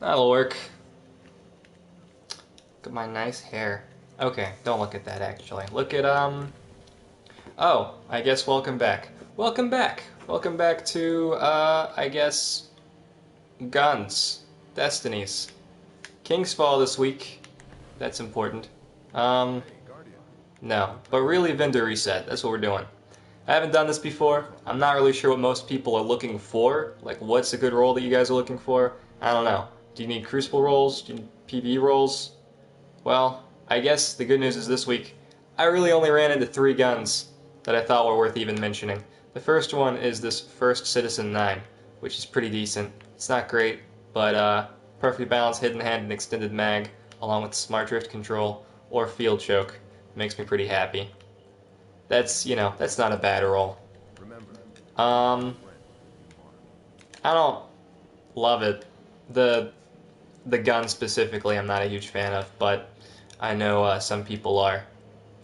That'll work. Look at my nice hair. Okay, don't look at that actually. Look at, oh, I guess welcome back. Welcome back! Welcome back to, I guess, guns. Destinies. King's Fall this week. That's important. No. But really, vendor reset. That's what we're doing. I haven't done this before. I'm not really sure what most people are looking for. Like, what's a good role that you guys are looking for? I don't know. Do you need Crucible rolls? Do you need PvE rolls? Well, I guess the good news is this week, I really only ran into 3 guns that I thought were worth even mentioning. The first one is this First Citizen 9, which is pretty decent. It's not great, but perfectly balanced hidden hand and extended mag, along with smart drift control or field choke, makes me pretty happy. That's, that's not a bad roll. I don't love it. The gun specifically I'm not a huge fan of, but I know some people are.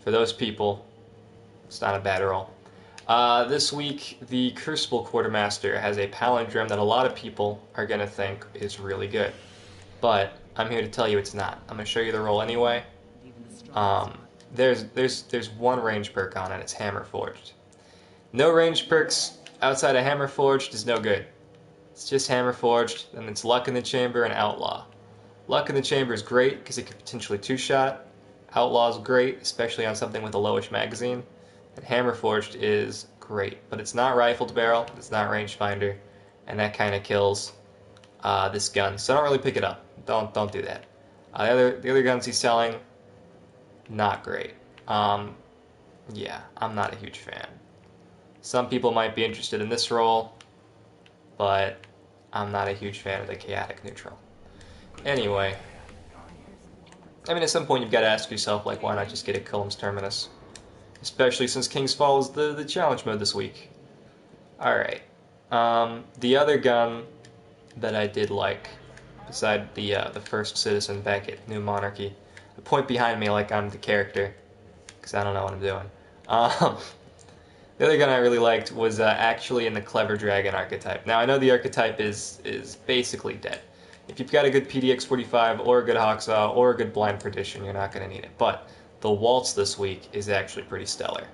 For those people, it's not a bad roll. This week, the Crucible Quartermaster has a palindrome that a lot of people are going to think is really good. But I'm here to tell you it's not. I'm going to show you the roll anyway. There's one range perk on it, it's Hammer Forged. No range perks outside of Hammer Forged is no good. It's just Hammer Forged, and it's Luck in the Chamber and Outlaw. Luck in the Chamber is great because it could potentially 2-shot. Outlaw is great, especially on something with a lowish magazine. And Hammer Forged is great, but it's not Rifled Barrel, it's not Rangefinder, and that kind of kills this gun. So don't really pick it up. Don't do that. The other guns he's selling, not great. Yeah, I'm not a huge fan. Some people might be interested in this roll, but I'm not a huge fan of the Chaotic Neutral. Anyway, I mean, at some point you've got to ask yourself, like, why not just get a Cullum's Terminus? Especially since King's Fall is the challenge mode this week. Alright. The other gun that I did like, beside the First Citizen back at New Monarchy, the point behind me like I'm the character, because I don't know what I'm doing. The other gun I really liked was actually in the Clever Dragon archetype. Now, I know the archetype is basically dead. If you've got a good PDX-45 or a good Hawksaw or a good Blind Perdition, you're not going to need it. But the Waltz this week is actually pretty stellar.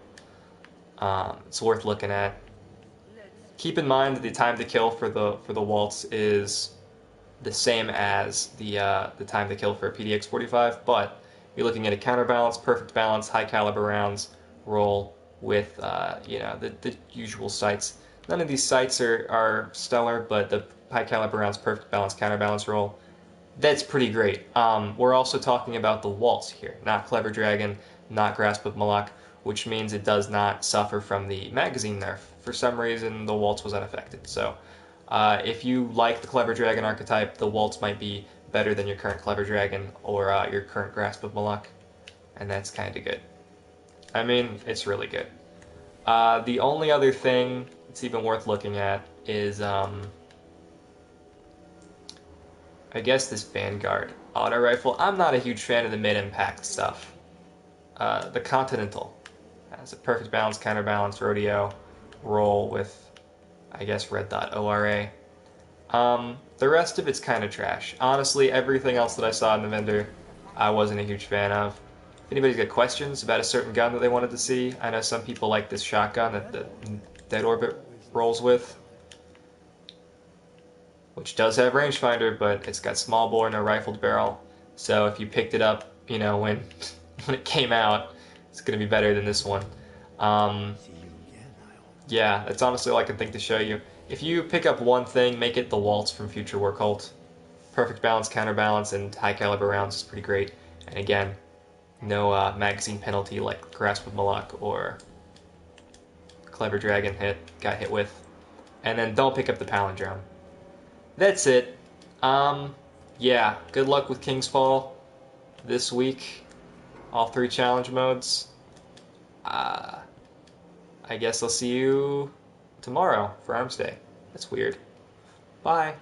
It's worth looking at. Keep in mind that the time to kill for the Waltz is the same as the time to kill for a PDX-45, but you're looking at a counterbalance, perfect balance, high caliber rounds roll with the usual sights. None of these sights are stellar, but the high caliber rounds, perfect balance, counterbalance roll, that's pretty great. We're also talking about the Waltz here, not Clever Dragon, not Grasp of Malak, which means it does not suffer from the magazine nerf. For some reason, the Waltz was unaffected. So if you like the Clever Dragon archetype, the Waltz might be better than your current Clever Dragon or your current Grasp of Malak, and that's kind of good. I mean, it's really good. The only other thing that's even worth looking at is, I guess this Vanguard auto rifle. I'm not a huge fan of the mid-impact stuff. The Continental has a perfect balance, counterbalance, rodeo, roll with, I guess, red dot ORA. The rest of it's kind of trash. Honestly, everything else that I saw in the vendor, I wasn't a huge fan of. If anybody's got questions about a certain gun that they wanted to see, I know some people like this shotgun that the Dead Orbit rolls with, which does have rangefinder, but it's got small bore, no rifled barrel. So if you picked it up, when it came out, it's going to be better than this one. Yeah, that's honestly all I can think to show you. If you pick up one thing, make it the Waltz from Future War Cult. Perfect balance, counterbalance, and high caliber rounds is pretty great. And again, no magazine penalty like Grasp of Malak or Clever Dragon got hit with. And then don't pick up the Palindrome. That's it. Yeah, good luck with King's Fall this week. All 3 challenge modes. I guess I'll see you tomorrow for Arms Day. That's weird. Bye.